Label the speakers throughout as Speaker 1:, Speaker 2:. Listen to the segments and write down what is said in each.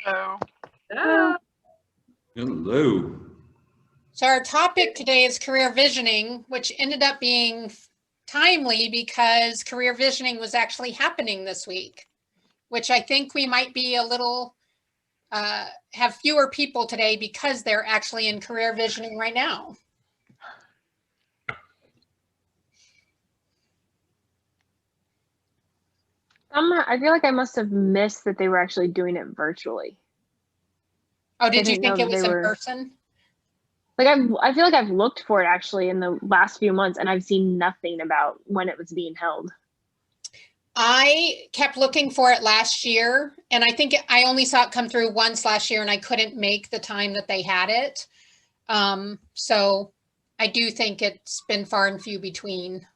Speaker 1: Hello.
Speaker 2: Hello.
Speaker 3: Hello.
Speaker 4: So our topic today is career visioning, which ended up being timely because career visioning was actually happening this week, which I think we might be a little, have fewer people today because they're actually in career visioning right now.
Speaker 2: I feel like I must have missed that they were actually doing it virtually.
Speaker 4: Oh, did you
Speaker 2: didn't know
Speaker 4: think it
Speaker 2: that
Speaker 4: was
Speaker 2: they
Speaker 4: in
Speaker 2: were-
Speaker 4: person?
Speaker 2: Like I feel like I've looked for it actually in the last few months, and I've seen nothing about when it was being held.
Speaker 4: I kept looking for it last year, and I think I only saw it come through once last year, and I couldn't make the time that they had it. So I do think it's been far and few between.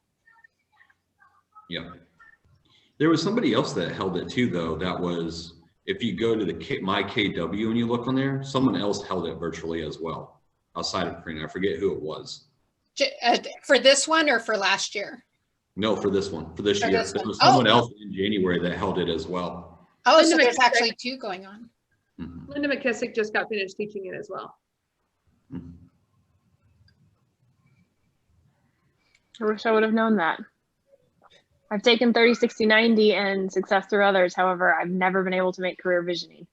Speaker 3: Yeah. There was somebody else that held it too, though. That was, if you go to the My KW and you look on there, someone else held it virtually as well, outside of Karina. I forget who it was.
Speaker 4: For this one or for last year?
Speaker 3: No, for this one, for this
Speaker 4: For
Speaker 3: year.
Speaker 4: this
Speaker 3: There
Speaker 4: one.
Speaker 3: was someone
Speaker 4: Oh.
Speaker 3: else in January that held it as well.
Speaker 4: Oh,
Speaker 1: Linda
Speaker 4: so there's
Speaker 1: McKissick.
Speaker 4: actually two going on.
Speaker 3: Mhm.
Speaker 1: Linda McKissick just got finished teaching it as well.
Speaker 3: Mhm.
Speaker 2: I wish I would have known that. I've taken 30, 60, 90 and success through others. However, I've never been able to make career visioning.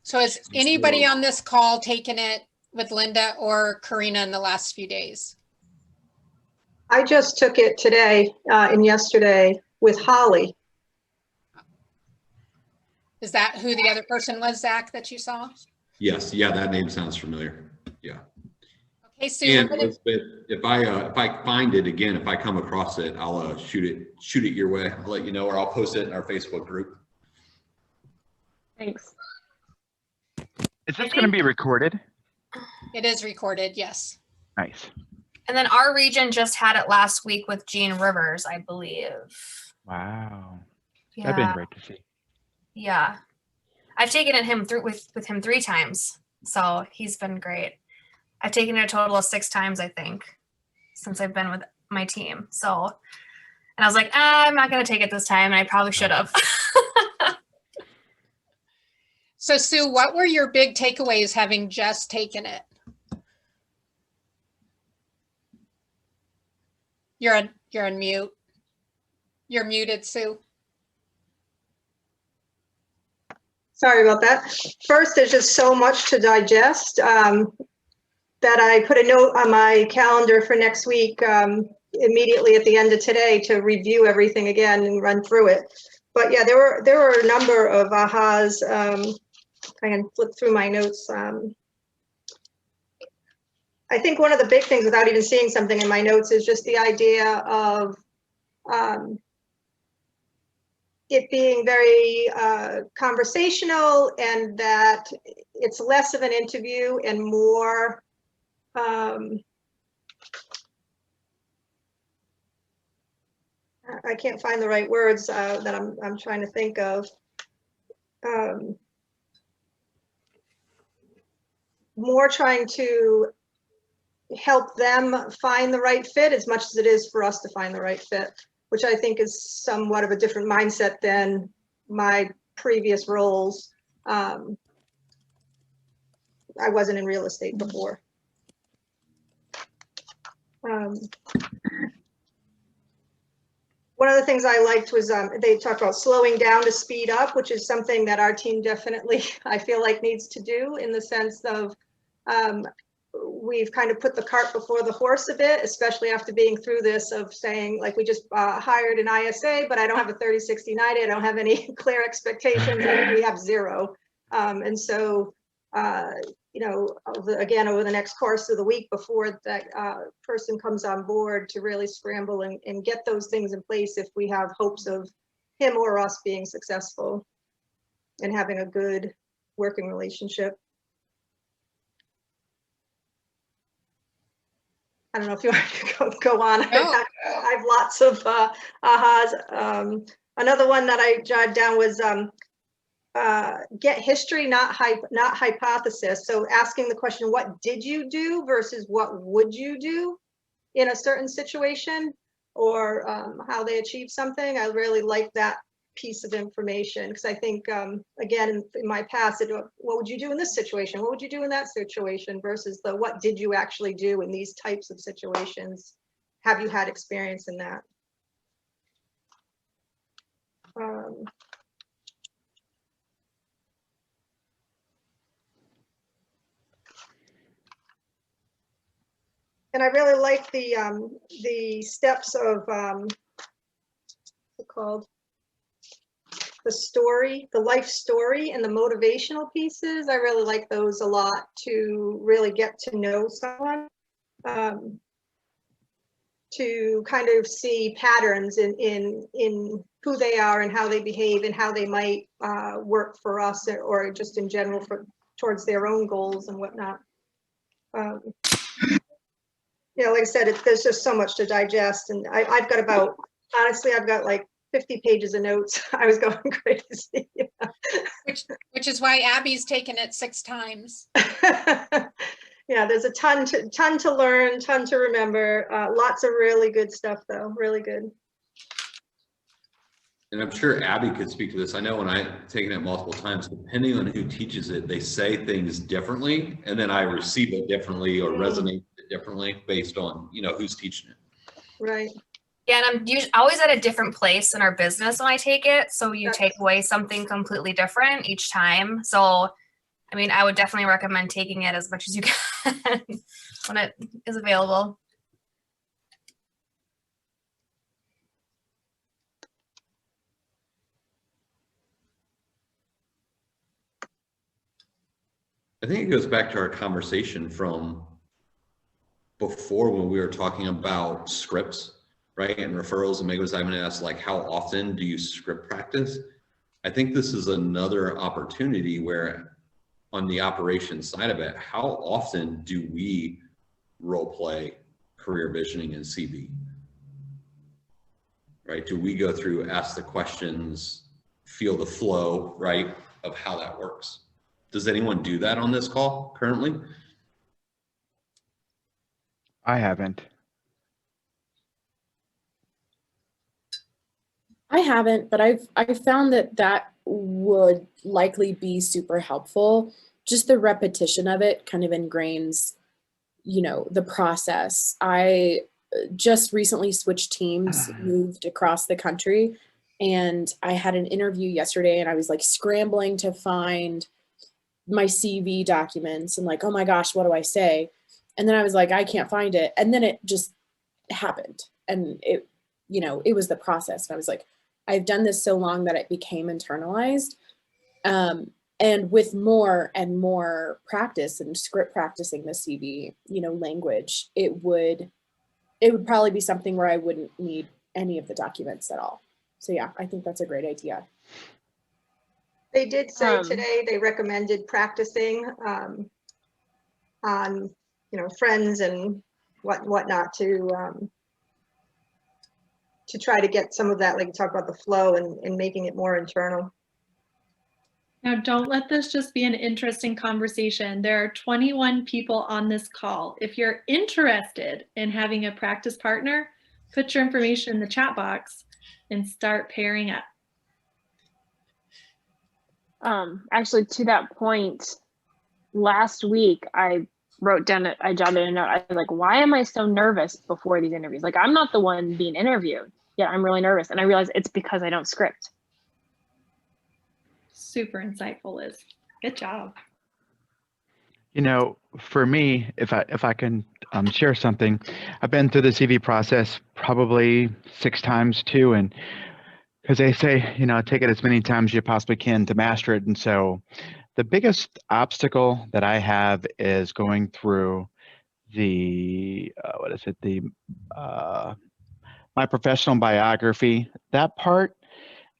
Speaker 4: So has anybody on this call taken it with Linda or Karina in the last few days?
Speaker 5: I just took it today and yesterday with Holly.
Speaker 4: Is that who the other person was, Zach, that you saw?
Speaker 3: Yes, yeah, that name sounds familiar. Yeah.
Speaker 4: Okay, Sue,
Speaker 3: And
Speaker 4: we're gonna,
Speaker 3: Elizabeth, if I find it again, if I come across it, I'll shoot it your way. I'll let you know, or I'll post it in our Facebook group.
Speaker 2: Thanks.
Speaker 6: Is this going to be recorded?
Speaker 4: it is recorded, yes.
Speaker 6: Nice.
Speaker 7: And then our region just had it last week with Gene Rivers, I believe.
Speaker 6: Wow.
Speaker 7: Yeah.
Speaker 6: That'd been great to see.
Speaker 7: Yeah. I've taken it with him 3 times. So he's been great. I've taken it a total of 6 times, I think, since I've been with my team. So, and I was like, I'm not going to take it this time. And I probably should have.
Speaker 4: So Sue, what were your big takeaways having just taken it? You're on mute. You're muted, Sue.
Speaker 5: Sorry about that. First, there's just so much to digest that I put a note on my calendar for next week immediately at the end of today to review everything again and run through it. But yeah, there were a number of ahas. I can flip through my notes. I think one of the big things, without even seeing something in my notes, is just the idea of it being very conversational, and that it's less of an interview and more I can't find the right words that I'm trying to think of. More trying to help them find the right fit as much as it is for us to find the right fit, which I think is somewhat of a different mindset than my previous roles. I wasn't in real estate before. One of the things I liked was they talked about slowing down to speed up, which is something that our team definitely, I feel like, needs to do, in the sense of we've kind of put the cart before the horse a bit, especially after being through this of saying, like, we just hired an ISA, but I don't have a 30, 60, 90. I don't have any clear expectations, and we have 0. And so, you know, again, over the next course of the week before that person comes on board, to really scramble and get those things in place if we have hopes of him or us being successful and having a good working relationship. I don't know if you want to go on.
Speaker 4: No.
Speaker 5: I have lots of ahas. Another one that I jotted down was get history, not hypothesis. So asking the question, what did you do versus what would you do in a certain situation? or how they achieve something. I really like that piece of information because I think, again, in my past, what would you do in this situation? What would you do in that situation versus the what did you actually do in these types of situations? Have you had experience in that? And I really like the steps of what's it called? The story, the life story, and the motivational pieces. I really like those a lot to really get to know someone, to kind of see patterns in who they are and how they behave and how they might work for us or just in general towards their own goals and whatnot. You know, like I said, there's just so much to digest, and I've got about, honestly, I've got like 50 pages of notes. I was going crazy.
Speaker 4: Which is why Abby's taken it 6 times.
Speaker 5: Yeah, there's a ton to learn, ton to remember. Lots of really good stuff, though. Really good.
Speaker 3: And I'm sure Abby could speak to this. I know when I've taken it multiple times, depending on who teaches it, they say things differently, and then I receive it differently or resonate it differently based on, you know, who's teaching it.
Speaker 5: Right.
Speaker 7: Yeah, and I'm always at a different place in our business when I take it. So you take away something completely different each time. So, I mean, I would definitely recommend taking it as much as you can when it is available.
Speaker 3: I think it goes back to our conversation from before when we were talking about scripts, right? And referrals, and Meg was having asked, like, how often do you script practice? I think this is another opportunity where on the operations side of it, how often do we role play career visioning and CV? Right? Do we go through, ask the questions, feel the flow, right, of how that works? Does anyone do that on this call currently?
Speaker 6: I haven't.
Speaker 8: I haven't, but I've found that would likely be super helpful. Just the repetition of it kind of ingrains, you know, the process. I just recently switched teams, moved across the country, and I had an interview yesterday, and I was like scrambling to find my CV documents and like, oh my gosh, what do I say? And then I was like, I can't find it. And then it just happened. And it, you know, it was the process. And I was like, I've done this so long that it became internalized. And with more and more practice and script practicing the CV, you know, language, it would probably be something where I wouldn't need any of the documents at all. So yeah, I think that's a great idea.
Speaker 5: They did say today they recommended practicing on, you know, friends and whatnot to try to get some of that, like you talk about the flow and making it more internal.
Speaker 9: Now, don't let this just be an interesting conversation. There are 21 people on this call. If you're interested in having a practice partner, put your information in the chat box and start pairing up.
Speaker 2: Actually, to that point, last week I jotted a note. I was like, why am I so nervous before these interviews? Like, I'm not the one being interviewed. Yeah, I'm really nervous. And I realized it's because I don't script.
Speaker 9: Super insightful, Liz. Good job.
Speaker 6: You know, for me, if I can share something, I've been through the CV process probably 6 times too, and because they say, you know, take it as many times as you possibly can to master it. And so the biggest obstacle that I have is going through the, my professional biography, that part,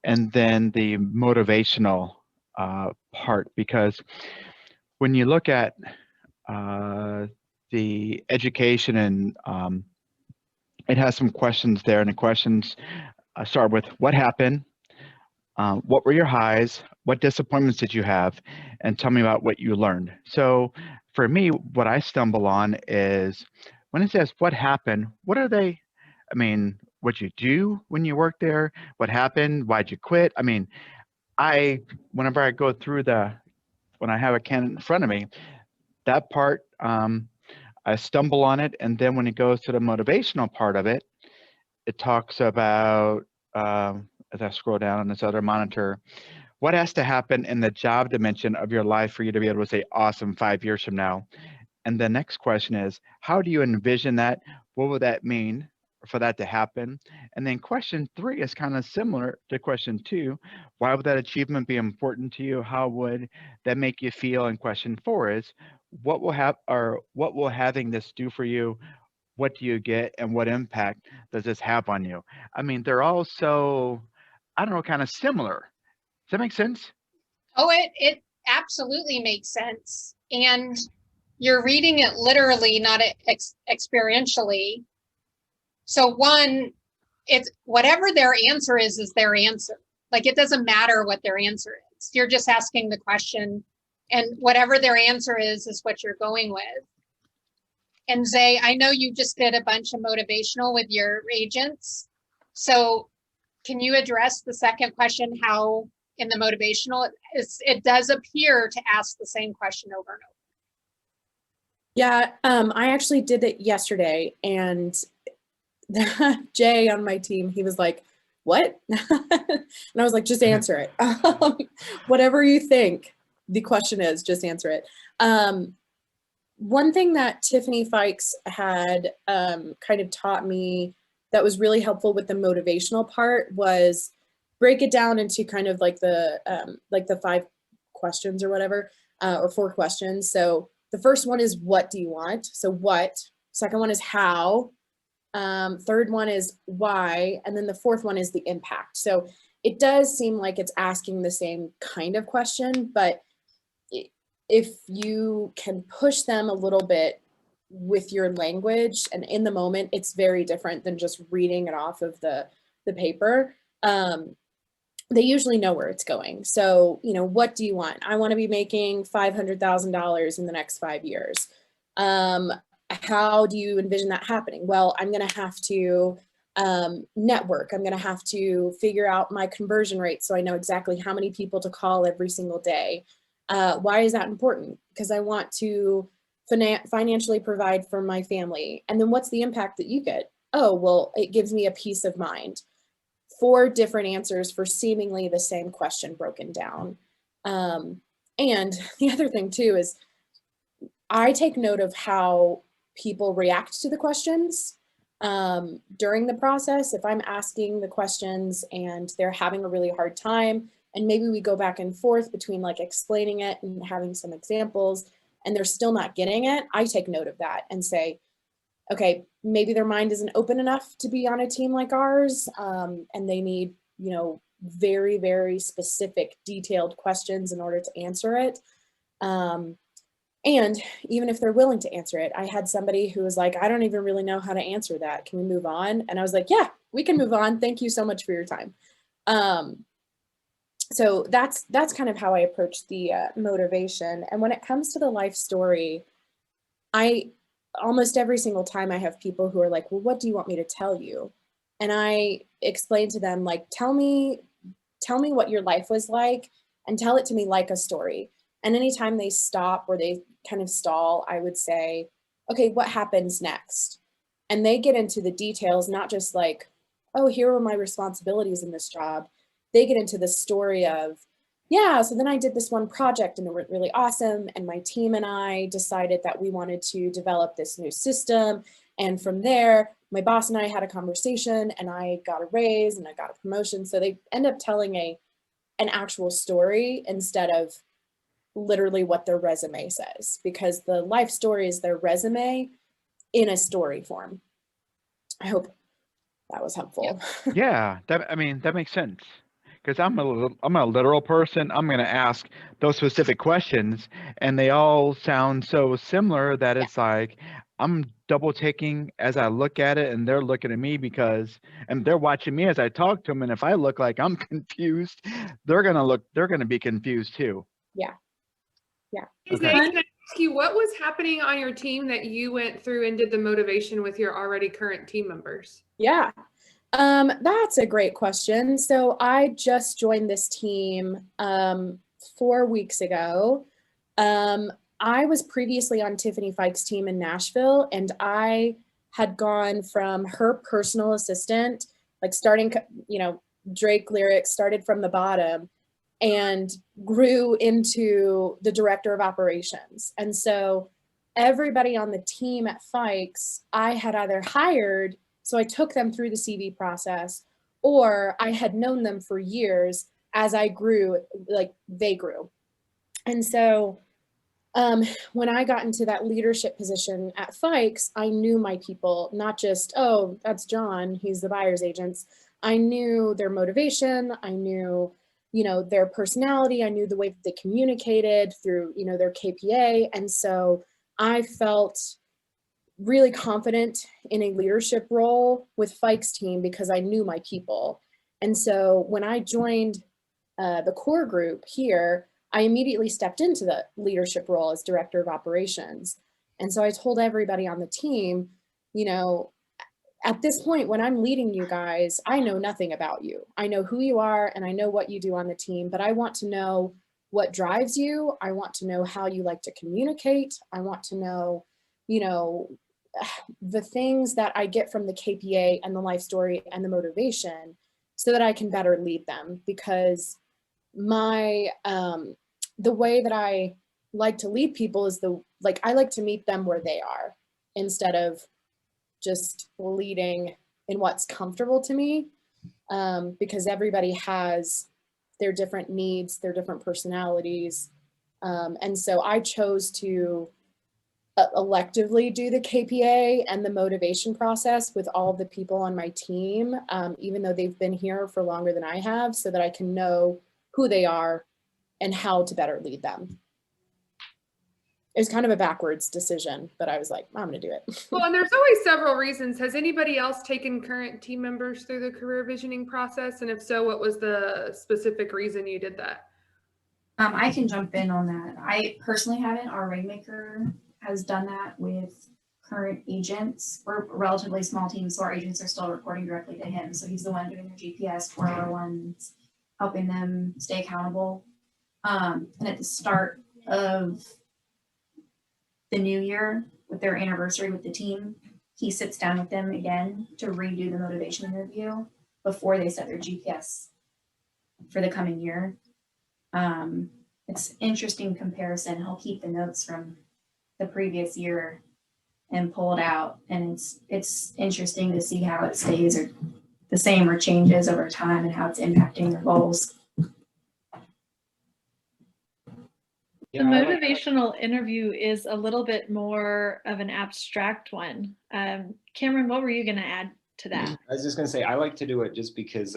Speaker 6: and then the motivational part, because when you look at the education and it has some questions there, and the questions start with what happened, what were your highs, what disappointments did you have, and tell me about what you learned. So for me, what I stumble on is when it says what happened, what are they, I mean, what'd you do when you worked there? What happened? Why'd you quit? I mean, whenever I go through when I have a candidate in front of me, that part, I stumble on it. And then when it goes to the motivational part of it, it talks about, as I scroll down on this other monitor, what has to happen in the job dimension of your life for you to be able to say, awesome, 5 years from now? And the next question is, how do you envision that? What would that mean for that to happen? And then question 3 is kind of similar to question 2. Why would that achievement be important to you? How would that make you feel? And question 4 is, what will having this do for you? What do you get? And what impact does this have on you? I mean, they're all so, I don't know, kind of similar. Does that make sense?
Speaker 4: Oh, it absolutely makes sense. And you're reading it literally, not experientially. So one, it's whatever their answer is their answer. Like, it doesn't matter what their answer is. You're just asking the question, and whatever their answer is what you're going with. And Zay, I know you just did a bunch of motivational with your agents. So can you address the second question, how in the motivational, it does appear to ask the same question over and over?
Speaker 8: Yeah, I actually did it yesterday, and Jay on my team, he was like, what? And I was like, just answer it. Whatever you think the question is, just answer it. One thing that Tiffany Fikes had kind of taught me that was really helpful with the motivational part was break it down into kind of like the 5 questions or whatever, or 4 questions. So the first one is, what do you want? So what? Second one is how. Third one is why. And then the fourth one is the impact. So it does seem like it's asking the same kind of question, but if you can push them a little bit with your language and in the moment, it's very different than just reading it off of the paper. They usually know where it's going. So, what do you want? I want to be making $500,000 in the next 5 years. How do you envision that happening? Well, I'm going to have to network. I'm going to have to figure out my conversion rate so I know exactly how many people to call every single day. Why is that important? Because I want to financially provide for my family. And then what's the impact that you get? Oh, well, it gives me a peace of mind. 4 different answers for seemingly the same question broken down. And the other thing too is I take note of how people react to the questions during the process. If I'm asking the questions and they're having a really hard time, and maybe we go back and forth between like explaining it and having some examples, and they're still not getting it, I take note of that and say, okay, maybe their mind isn't open enough to be on a team like ours, and they need, very, very specific, detailed questions in order to answer it. And even if they're willing to answer it, I had somebody who was like, I don't even really know how to answer that. Can we move on? And I was like, yeah, we can move on. Thank you so much for your time. So that's kind of how I approach the motivation. And when it comes to the life story, almost every single time I have people who are like, well, what do you want me to tell you? And I explain to them, like, tell me what your life was like and tell it to me like a story. And anytime they stop or they kind of stall, I would say, okay, what happens next? And they get into the details, not just like, oh, here are my responsibilities in this job. They get into the story of, yeah, so then I did this one project and it went really awesome. And my team and I decided that we wanted to develop this new system. And from there, my boss and I had a conversation and I got a raise and I got a promotion. So they end up telling an actual story instead of literally what their resume says, because the life story is their resume in a story form. I hope that was helpful.
Speaker 6: Yeah, that makes sense. Because I'm a literal person. I'm going to ask those specific questions, and they all sound so similar that it's like I'm double taking as I look at it, and they're looking at me and they're watching me as I talk to them. And if I look like I'm confused, they're going to be confused too.
Speaker 8: Yeah.
Speaker 1: Zay, can I ask you, what was happening on your team that you went through and did the motivation with your already current team members?
Speaker 8: Yeah. That's a great question. So I just joined this team 4 weeks ago. I was previously on Tiffany Fike's team in Nashville, and I had gone from her personal assistant, like starting, you know, Drake Lyrics, started from the bottom and grew into the director of operations. And so everybody on the team at Fikes, I had either hired, so I took them through the CV process, or I had known them for years as I grew, like they grew. And so when I got into that leadership position at Fikes, I knew my people, not just, oh, that's John, he's the buyer's agents. I knew their motivation. I knew, you know, their personality. I knew the way that they communicated through, you know, their KPA. And so I felt really confident in a leadership role with Fikes team because I knew my people. And so when I joined the core group here, I immediately stepped into the leadership role as director of operations. And so I told everybody on the team, you know, at this point, when I'm leading you guys, I know nothing about you. I know who you are and I know what you do on the team, but I want to know what drives you. I want to know how you like to communicate. I want to know, you know, the things that I get from the KPA and the life story and the motivation so that I can better lead them. Because my, the way that I like to lead people is I like to meet them where they are instead of just leading in what's comfortable to me, because everybody has their different needs, their different personalities. And so I chose to electively do the KPA and the motivation process with all of the people on my team, even though they've been here for longer than I have, so that I can know who they are and how to better lead them. It was kind of a backwards decision, but I was like, I'm going to do it.
Speaker 1: Well, and there's always several reasons. Has anybody else taken current team members through the career visioning process? And if so, what was the specific reason you did that?
Speaker 10: I can jump in on that. I personally haven't. Our Rainmaker has done that with current agents. We're a relatively small team, so our agents are still reporting directly to him. So he's the one doing their GPS 401s, helping them stay accountable. And at the start of the new year, with their anniversary with the team, he sits down with them again to redo the motivation interview before they set their GPS for the coming year. It's interesting comparison. He'll keep the notes from the previous year and pull it out, and it's interesting to see how it stays or the same or changes over time and how it's impacting their goals.
Speaker 9: The motivational interview is a little bit more of an abstract one. Cameron, what were you going to add to that?
Speaker 11: I was just going to say, I like to do it just because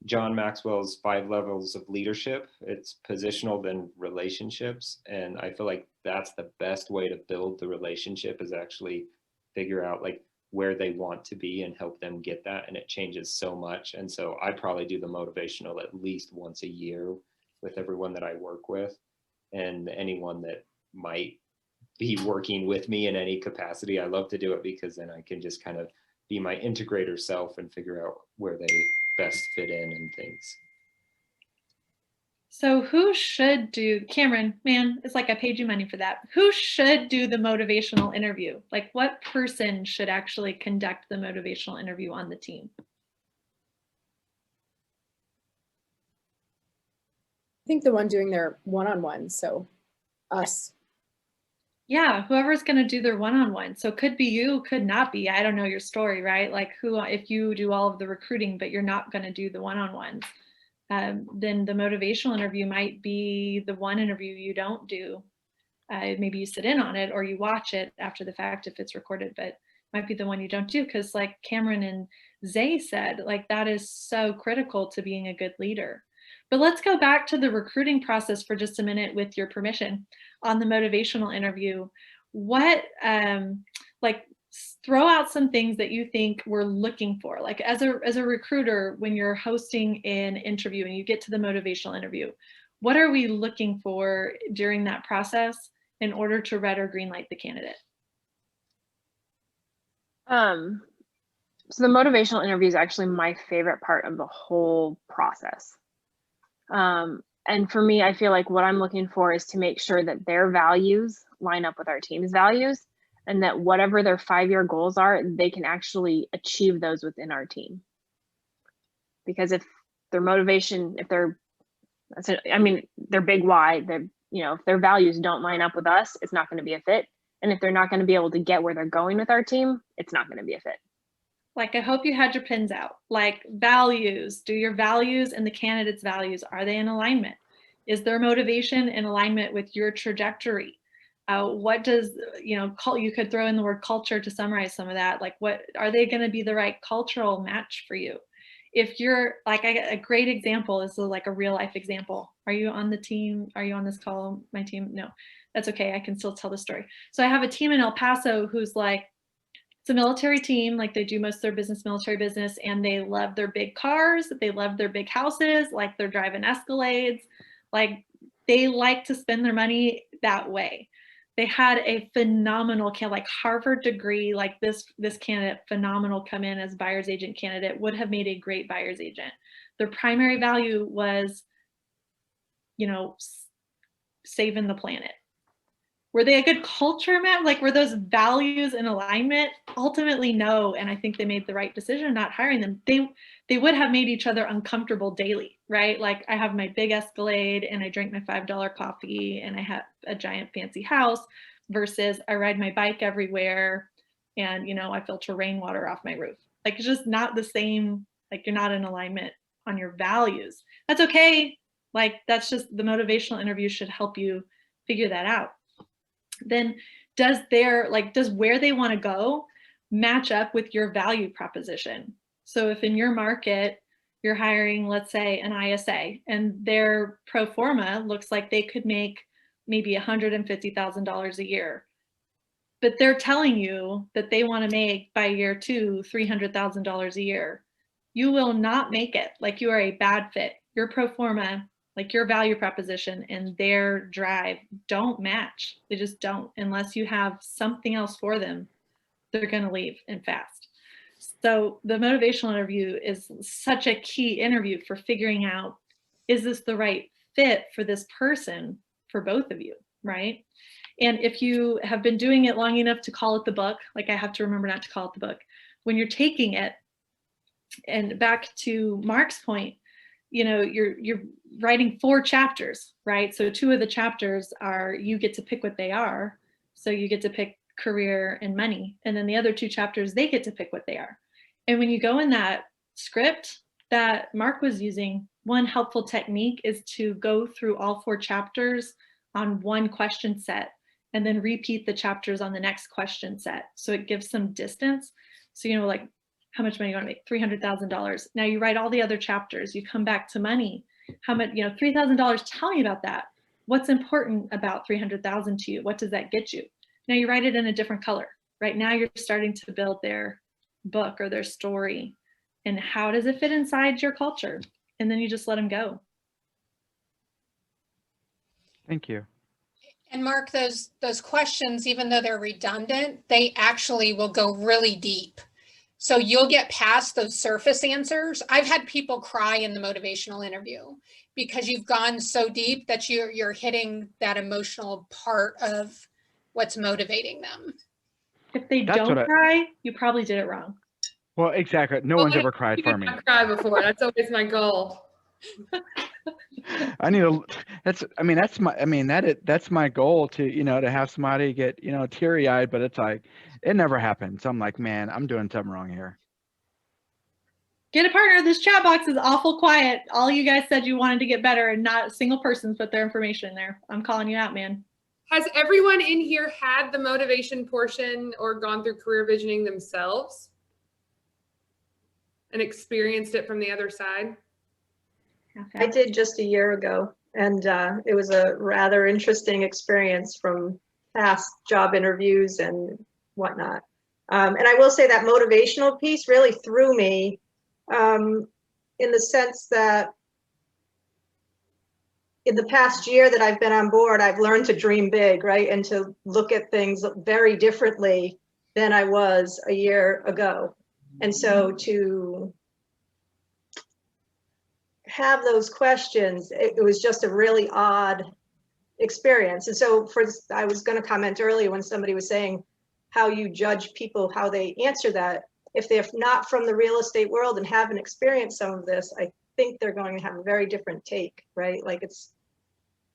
Speaker 11: John Maxwell's 5 levels of leadership, it's positional then relationships. And I feel like that's the best way to build the relationship, is actually figure out like where they want to be and help them get that. And it changes so much. And so I probably do the motivational at least once a year with everyone that I work with. And anyone that might be working with me in any capacity, I love to do it because then I can just kind of be my integrator self and figure out where they best fit in and things.
Speaker 9: So who should do, Cameron, man, it's like I paid you money for that. Who should do the motivational interview? Like what person should actually conduct the motivational interview on the team?
Speaker 8: I think the one doing their one-on-one, so us.
Speaker 9: Yeah, whoever's going to do their one-on-one. So could be you, could not be. I don't know your story, right? Like who, if you do all of the recruiting, but you're not going to do the one-on-ones, then the motivational interview might be the one interview you don't do. Maybe you sit in on it or you watch it after the fact if it's recorded, but it might be the one you don't do, because like Cameron and Zay said, like that is so critical to being a good leader. But let's go back to the recruiting process for just a minute, with your permission, on the motivational interview. What, like, throw out some things that you think we're looking for. Like as a recruiter, when you're hosting an interview and you get to the motivational interview, what are we looking for during that process in order to red or green light the candidate?
Speaker 2: So the motivational interview is actually my favorite part of the whole process. And for me, I feel like what I'm looking for is to make sure that their values line up with our team's values, and that whatever their 5-year goals are, they can actually achieve those within our team. Because if their motivation, if they're, I mean, their big why, if their values don't line up with us, it's not going to be a fit. And if they're not going to be able to get where they're going with our team, it's not going to be a fit.
Speaker 9: Like, I hope you had your pins out. Like, values, do your values and the candidate's values, are they in alignment? Is their motivation in alignment with your trajectory? What does, you could throw in the word culture to summarize some of that. Like, what are they going to be the right cultural match for you? If you're like, a great example is like a real life example. Are you on the team? Are you on this call? My team? No, that's okay. I can still tell the story. So I have a team in El Paso who's like, it's a military team. Like, they do most of their business, military business, and they love their big cars. They love their big houses. Like, they're driving Escalades. Like, they like to spend their money that way. They had a phenomenal like Harvard degree, like this candidate, phenomenal, come in as buyer's agent candidate, would have made a great buyer's agent. Their primary value was, saving the planet. Were they a good culture match? Like, were those values in alignment? Ultimately, no. And I think they made the right decision not hiring them. They would have made each other uncomfortable daily, right? Like, I have my big Escalade and I drink my $5 coffee and I have a giant fancy house, versus I ride my bike everywhere and, I filter rainwater off my roof. Like, it's just not the same. Like, you're not in alignment on your values. That's okay. Like, that's just, the motivational interview should help you figure that out. Then does where they want to go match up with your value proposition? So if in your market you're hiring, let's say, an ISA, and their pro forma looks like they could make maybe $150,000 a year, but they're telling you that they want to make by year 2 $300,000 a year, you will not make it. Like, you are a bad fit. Your pro forma, like your value proposition and their drive, don't match. They just don't. Unless you have something else for them, they're going to leave and fast. So the motivational interview is such a key interview for figuring out, is this the right fit for this person, for both of you, right? And if you have been doing it long enough to call it the book, like, I have to remember not to call it the book, when you're taking it, and back to Mark's point, you're writing 4 chapters, right? So 2 of the chapters are, you get to pick what they are. So you get to pick career and money. And then the other 2 chapters, they get to pick what they are. And when you go in that script that Mark was using, one helpful technique is to go through all 4 chapters on one question set, and then repeat the chapters on the next question set. So it gives some distance. So, like, how much money you want to make? $300,000. Now you write all the other chapters. You come back to money. How much? $3,000. Tell me about that. What's important about $300,000 to you? What does that get you? Now you write it in a different color. Right now you're starting to build their book or their story, and how does it fit inside your culture? And then you just let them go.
Speaker 6: Thank you.
Speaker 4: And Mark, those questions, even though they're redundant, they actually will go really deep. So you'll get past those surface answers. I've had people cry in the motivational interview because you've gone so deep that you're hitting that emotional part of what's motivating them.
Speaker 9: If they don't cry, you probably did it wrong.
Speaker 6: Well, exactly. No one's ever cried for me.
Speaker 1: I've cried before. That's always my goal.
Speaker 6: That's my goal to, to have somebody get, teary eyed, but it's like, it never happens. So I'm like, man, I'm doing something wrong here.
Speaker 9: Get a partner. This chat box is awful quiet. All you guys said you wanted to get better, and not a single person put their information in there. I'm calling you out, man.
Speaker 1: Has everyone in here had the motivation portion or gone through career visioning themselves and experienced it from the other side?
Speaker 5: I did just a year ago, and it was a rather interesting experience from past job interviews and whatnot. And I will say that motivational piece really threw me in the sense that in the past year that I've been on board, I've learned to dream big, right? And to look at things very differently than I was a year ago. And so to have those questions, it was just a really odd experience. And so I was going to comment earlier when somebody was saying how you judge people, how they answer that. If they're not from the real estate world and haven't experienced some of this, I think they're going to have a very different take, right? Like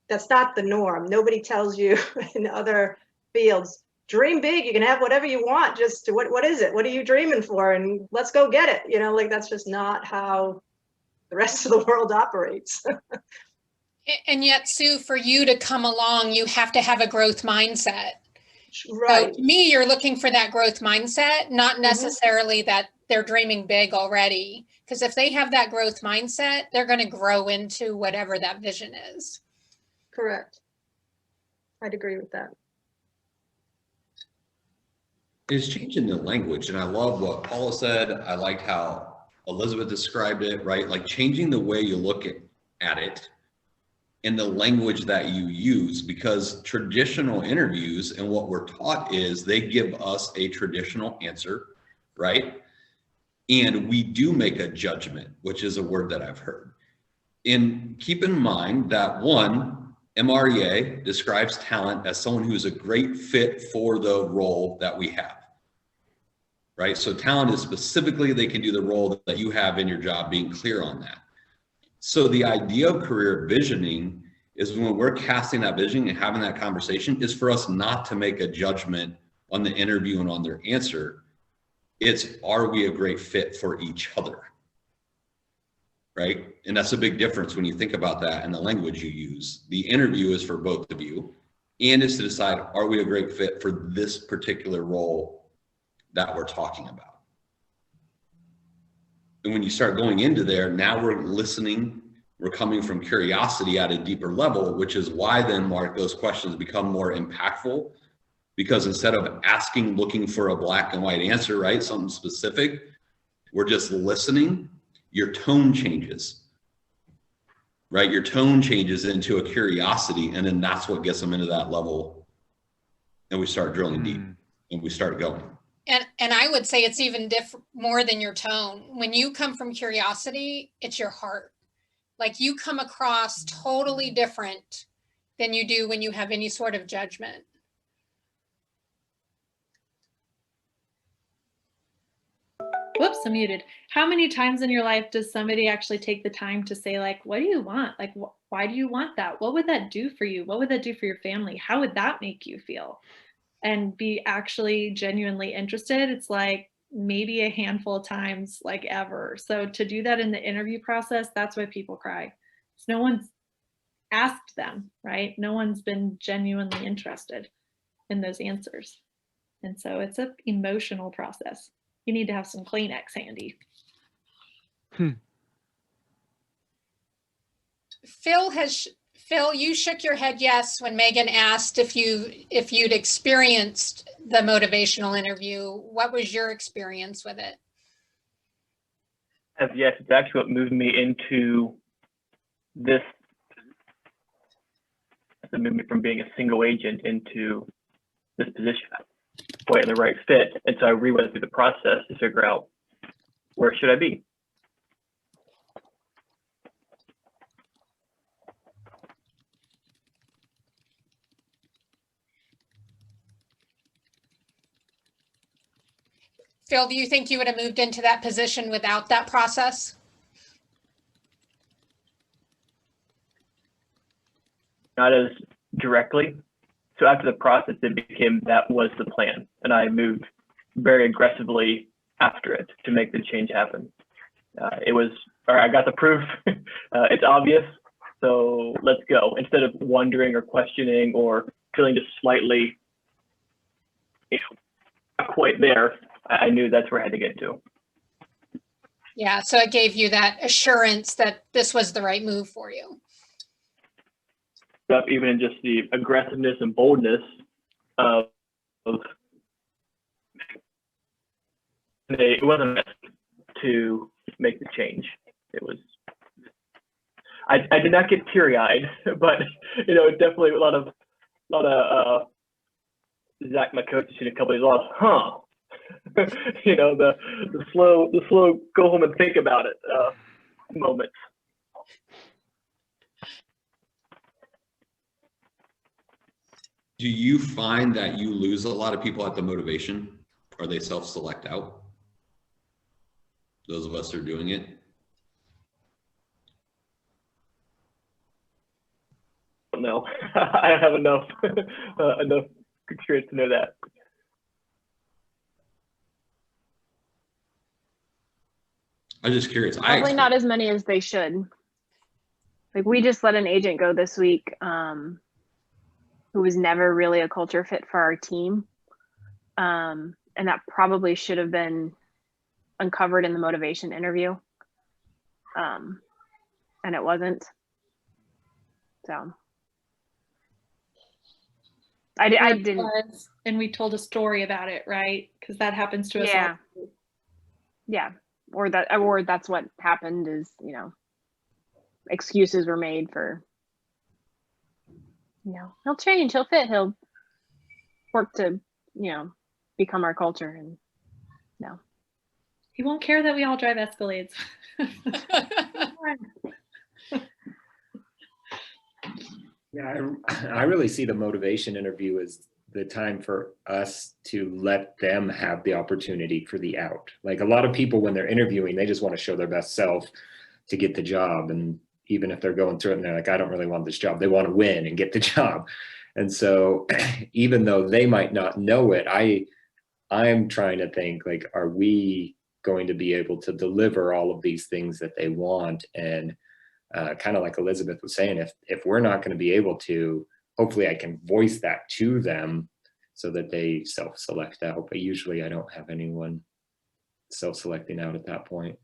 Speaker 5: that's not the norm. Nobody tells you in other fields, dream big, you can have whatever you want. Just what is it? What are you dreaming for? And let's go get it. You know, like that's just not how the rest of the world operates.
Speaker 4: And yet, Sue, for you to come along, you have to have a growth mindset.
Speaker 5: Right.
Speaker 4: So to me, you're looking for that growth mindset, not necessarily that they're dreaming big already. Because if they have that growth mindset, they're going to grow into whatever that vision is.
Speaker 5: Correct. I'd agree with that.
Speaker 3: It's changing the language, and I love what Paula said. I liked how Elizabeth described it, right? Like changing the way you look at it and the language that you use, because traditional interviews and what we're taught is they give us a traditional answer, right? And we do make a judgment, which is a word that I've heard. And keep in mind that one, MREA describes talent as someone who is a great fit for the role that we have, right? So talent is specifically, they can do the role that you have in your job, being clear on that. So the idea of career visioning is when we're casting that vision and having that conversation is for us not to make a judgment on the interview and on their answer. It's, are we a great fit for each other? Right? And that's a big difference when you think about that and the language you use. The interview is for both of you, and is to decide, are we a great fit for this particular role that we're talking about? And when you start going into there, now we're listening, we're coming from curiosity at a deeper level, which is why then, Mark, those questions become more impactful, because instead of asking, looking for a black and white answer, right, something specific, we're just listening, your tone changes, right? Your tone changes into a curiosity, and then that's what gets them into that level. And we start drilling deep and we start going.
Speaker 4: And I would say it's even more than your tone. When you come from curiosity, it's your heart. Like you come across totally different than you do when you have any sort of judgment.
Speaker 9: Whoops, I'm muted. How many times in your life does somebody actually take the time to say, like, what do you want? Like, why do you want that? What would that do for you? What would that do for your family? How would that make you feel? And be actually genuinely interested. It's like maybe a handful of times, like ever. So to do that in the interview process, that's why people cry. So no one's asked them, right? No one's been genuinely interested in those answers. And so it's an emotional process. You need to have some Kleenex handy.
Speaker 4: Phil, you shook your head yes when Megan asked if you'd experienced the motivational interview. What was your experience with it?
Speaker 12: Yes, it's actually what moved me into this. It moved me from being a single agent into this position. Boy, the right fit. And so I rewent through the process to figure out, where should I be?
Speaker 4: Phil, do you think you would have moved into that position without that process?
Speaker 12: Not as directly. So after the process, it became that was the plan. And I moved very aggressively after it to make the change happen. It was, all right, I got the proof. It's obvious. So let's go. Instead of wondering or questioning or feeling just slightly, not quite there, I knew that's where I had to get to.
Speaker 4: Yeah, so it gave you that assurance that this was the right move for you.
Speaker 12: Even in just the aggressiveness and boldness of it wasn't meant to make the change. It was, I did not get teary-eyed, but definitely a lot of Zach, my coach, has seen a couple of these, you know, the slow go home and think about it moments.
Speaker 3: Do you find that you lose a lot of people at the motivation? Or they self-select out? Those of us who are doing it?
Speaker 12: No, I don't have enough enough experience to know that.
Speaker 3: I'm just curious.
Speaker 2: Probably not as many as they should. Like we just let an agent go this week who was never really a culture fit for our team. And that probably should have been uncovered in the motivation interview. And it wasn't. So I didn't.
Speaker 9: And we told a story about it, right? Because that happens to us
Speaker 2: Yeah.
Speaker 9: all.
Speaker 2: Yeah. Or that's what happened is, you know, excuses were made for, you know, he'll change, he'll fit, he'll work to, you know, become our culture. And no.
Speaker 9: He won't care that we all drive Escalades.
Speaker 11: Yeah, I really see the motivation interview as the time for us to let them have the opportunity for the out. Like a lot of people when they're interviewing, they just want to show their best self to get the job. And even if they're going through it and they're like, I don't really want this job, they want to win and get the job. And so even though they might not know it, I'm trying to think like, are we going to be able to deliver all of these things that they want? And kind of like Elizabeth was saying, if we're not going to be able to, hopefully I can voice that to them so that they self-select out. But usually I don't have anyone self-selecting out at that point.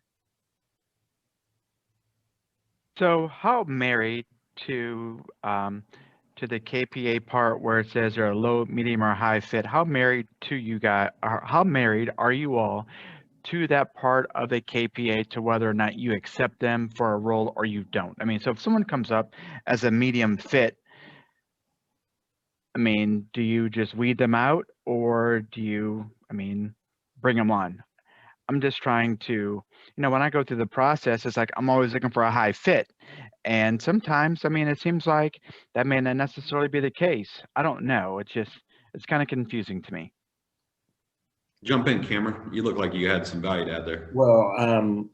Speaker 6: So how married to the KPA part where it says they're a low, medium, or high fit, how married to you guys, or how married are you all to that part of the KPA to whether or not you accept them for a role or you don't? I mean, so if someone comes up as a medium fit, I mean, do you just weed them out or do you, I mean, bring them on? I'm just trying to, you know, when I go through the process, it's like I'm always looking for a high fit. And sometimes, I mean, it seems like that may not necessarily be the case. I don't know. It's kind of confusing to me.
Speaker 3: Jump in, Cameron. You look like you had some value to add there.
Speaker 11: Well,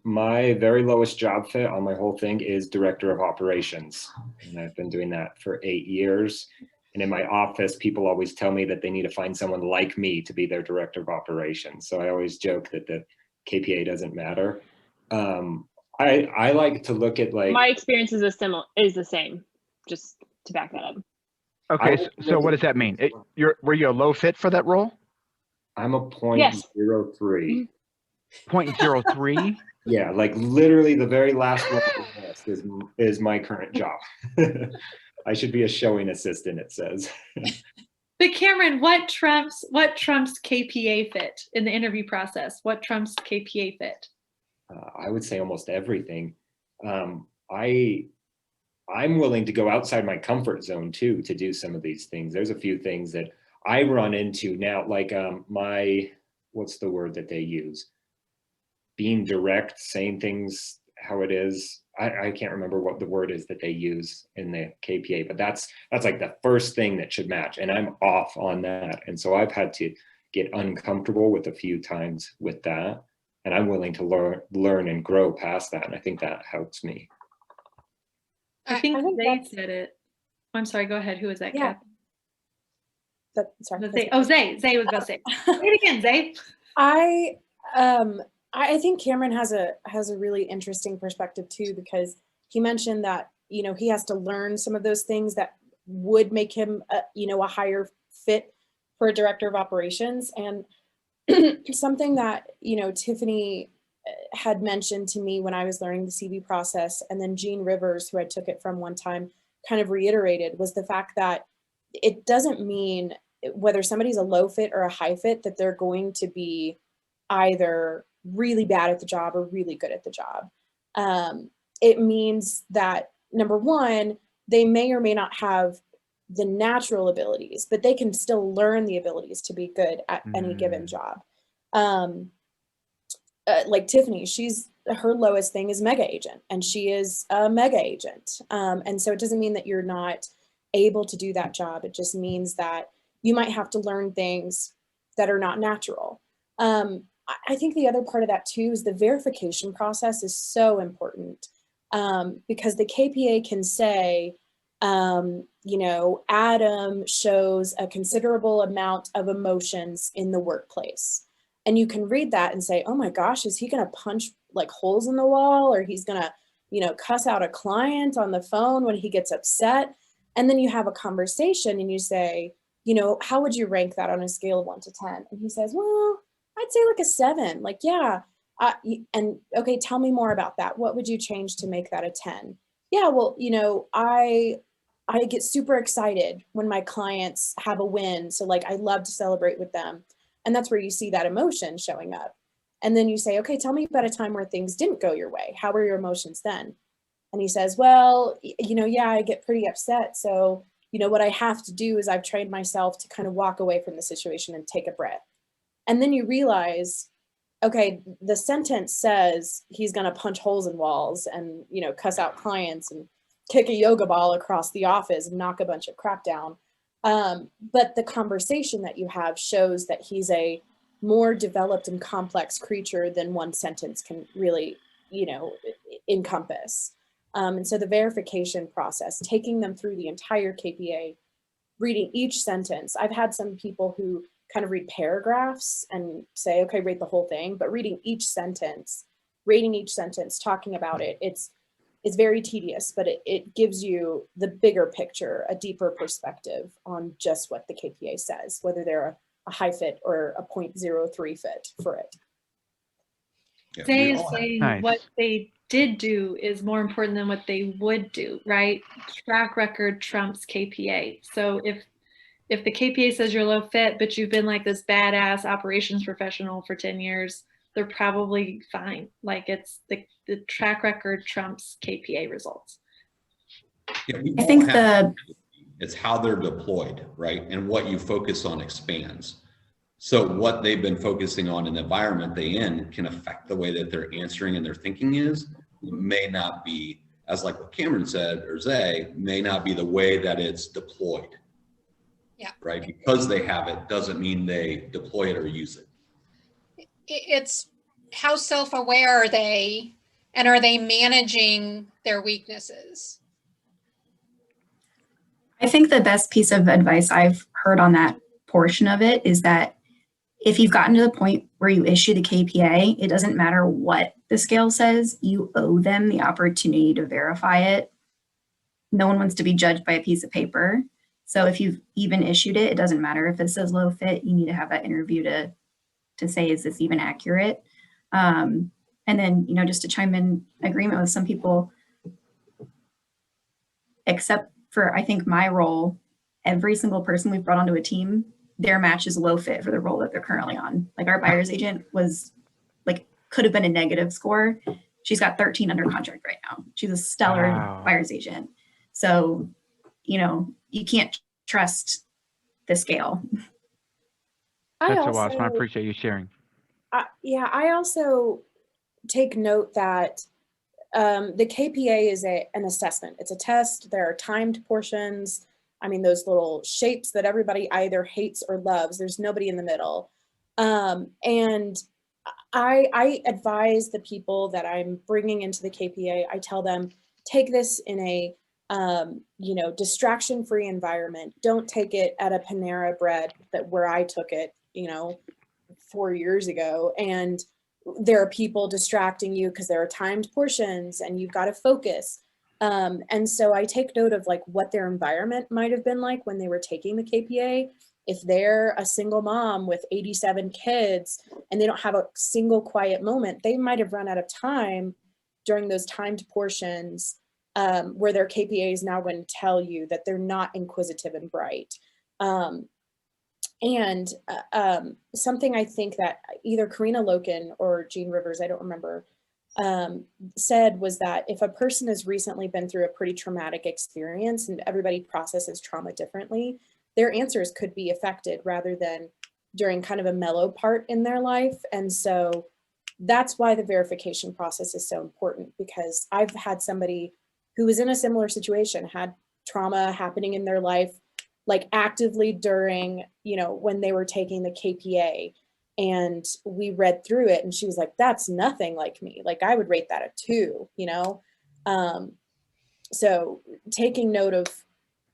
Speaker 11: my very lowest job fit on my whole thing is director of operations. And I've been doing that for 8 years. And in my office, people always tell me that they need to find someone like me to be their director of operations. So I always joke that the KPA doesn't matter. I like to look at like
Speaker 2: my experience is the same, just to back that up.
Speaker 6: Okay, so what does that mean? Were you a low fit for that role?
Speaker 11: I'm a 0.03.
Speaker 2: Yes.
Speaker 6: 0.03?
Speaker 11: Yeah, like literally the very last one on the list is my current job. I should be a showing assistant, it says.
Speaker 9: But Cameron, what trumps KPA fit in the interview process? What trumps KPA fit?
Speaker 11: I would say almost everything. I'm willing to go outside my comfort zone too to do some of these things. There's a few things that I run into now, like what's the word that they use? Being direct, saying things how it is. I can't remember what the word is that they use in the KPA, but that's like the first thing that should match. And I'm off on that. And so I've had to get uncomfortable with a few times with that. And I'm willing to learn and grow past that. And I think that helps me.
Speaker 9: I think Zay said it. I'm sorry, go ahead. Who was that?
Speaker 8: Yeah.
Speaker 9: Zay was about to say. Say it again, Zay.
Speaker 8: I think Cameron has a really interesting perspective too, because he mentioned that, you know, he has to learn some of those things that would make him, a higher fit for a director of operations. And something that, you know, Tiffany had mentioned to me when I was learning the CV process, and then Jean Rivers, who I took it from one time, kind of reiterated, was the fact that it doesn't mean whether somebody's a low fit or a high fit that they're going to be either really bad at the job or really good at the job. It means that, number one, they may or may not have the natural abilities, but they can still learn the abilities to be good at any given job. Like Tiffany, her lowest thing is mega agent, and she is a mega agent. And so it doesn't mean that you're not able to do that job. It just means that you might have to learn things that are not natural. I think the other part of that too is the verification process is so important, because the KPA can say, you know, Adam shows a considerable amount of emotions in the workplace. And you can read that and say, oh my gosh, is he going to punch like holes in the wall, or he's going to, you know, cuss out a client on the phone when he gets upset? And then you have a conversation and you say, you know, how would you rank that on a scale of 1 to 10? And he says, well, I'd say like a 7. Like, yeah. And okay, tell me more about that. What would you change to make that a 10? Yeah, well, you know, I get super excited when my clients have a win. So like, I love to celebrate with them. And that's where you see that emotion showing up. And then you say, okay, tell me about a time where things didn't go your way. How were your emotions then? And he says, well, you know, yeah, I get pretty upset. So, you know, what I have to do is I've trained myself to kind of walk away from the situation and take a breath. And then you realize, okay, the sentence says he's going to punch holes in walls and, you know, cuss out clients and kick a yoga ball across the office and knock a bunch of crap down. But the conversation that you have shows that he's a more developed and complex creature than one sentence can really, you know, encompass. And so the verification process, taking them through the entire KPA, reading each sentence. I've had some people who kind of read paragraphs and say, okay, rate the whole thing, but reading each sentence, rating each sentence, talking about it, it's very tedious, but it gives you the bigger picture, a deeper perspective on just what the KPA says, whether they're a high fit or a 0.03 fit for it.
Speaker 3: Yeah,
Speaker 9: Zay
Speaker 3: we
Speaker 9: is
Speaker 3: all have-
Speaker 9: saying
Speaker 6: Nice.
Speaker 9: what they did do is more important than what they would do, right? Track record trumps KPA. So if the KPA says you're low fit, but you've been like this badass operations professional for 10 years, they're probably fine. Like it's the track record trumps KPA results.
Speaker 3: Yeah, we
Speaker 10: I
Speaker 3: all
Speaker 10: think
Speaker 3: have- it's how they're deployed, right? And what you focus on expands. So what they've been focusing on in the environment they in can affect the way that they're answering and their thinking is. It may not be, as like what Cameron said, or Zay, may not be the way that it's deployed.
Speaker 4: Yeah.
Speaker 3: Right? Because they have it doesn't mean they deploy it or use it.
Speaker 4: It's how self-aware are they, and are they managing their weaknesses?
Speaker 10: I think the best piece of advice I've heard on that portion of it is that if you've gotten to the point where you issue the KPA, it doesn't matter what the scale says, you owe them the opportunity to verify it. No one wants to be judged by a piece of paper. So if you've even issued it, it doesn't matter if it says low fit, you need to have that interview to say, is this even accurate? And then, you know, just to chime in agreement with some people, except for, I think, my role, every single person we've brought onto a team, their match is low fit for the role that they're currently on. Like our buyer's agent was like, could have been a negative score. She's got 13 under contract right now. She's a stellar
Speaker 6: Wow.
Speaker 10: buyer's agent. So, you know, you can't trust the scale.
Speaker 8: I
Speaker 6: That's so awesome. I
Speaker 8: also-
Speaker 6: appreciate you sharing.
Speaker 8: Yeah, I also take note that the KPA is an assessment. It's a test. There are timed portions. I mean, those little shapes that everybody either hates or loves. There's nobody in the middle. And I advise the people that I'm bringing into the KPA, I tell them, take this in a you know, distraction-free environment. Don't take it at a Panera Bread where I took it, you know, 4 years ago. And there are people distracting you because there are timed portions and you've got to focus. And so I take note of like what their environment might have been like when they were taking the KPA. If they're a single mom with 87 kids and they don't have a single quiet moment, they might have run out of time during those timed portions where their KPA is now going to tell you that they're not inquisitive and bright. And something I think that either Karina Loken or Jean Rivers, I don't remember, said was that if a person has recently been through a pretty traumatic experience, and everybody processes trauma differently, their answers could be affected rather than during kind of a mellow part in their life. And so that's why the verification process is so important, because I've had somebody who was in a similar situation, had trauma happening in their life, like actively during, you know, when they were taking the KPA, and we read through it and she was like, that's nothing like me. Like I would rate that a 2, you know? So taking note of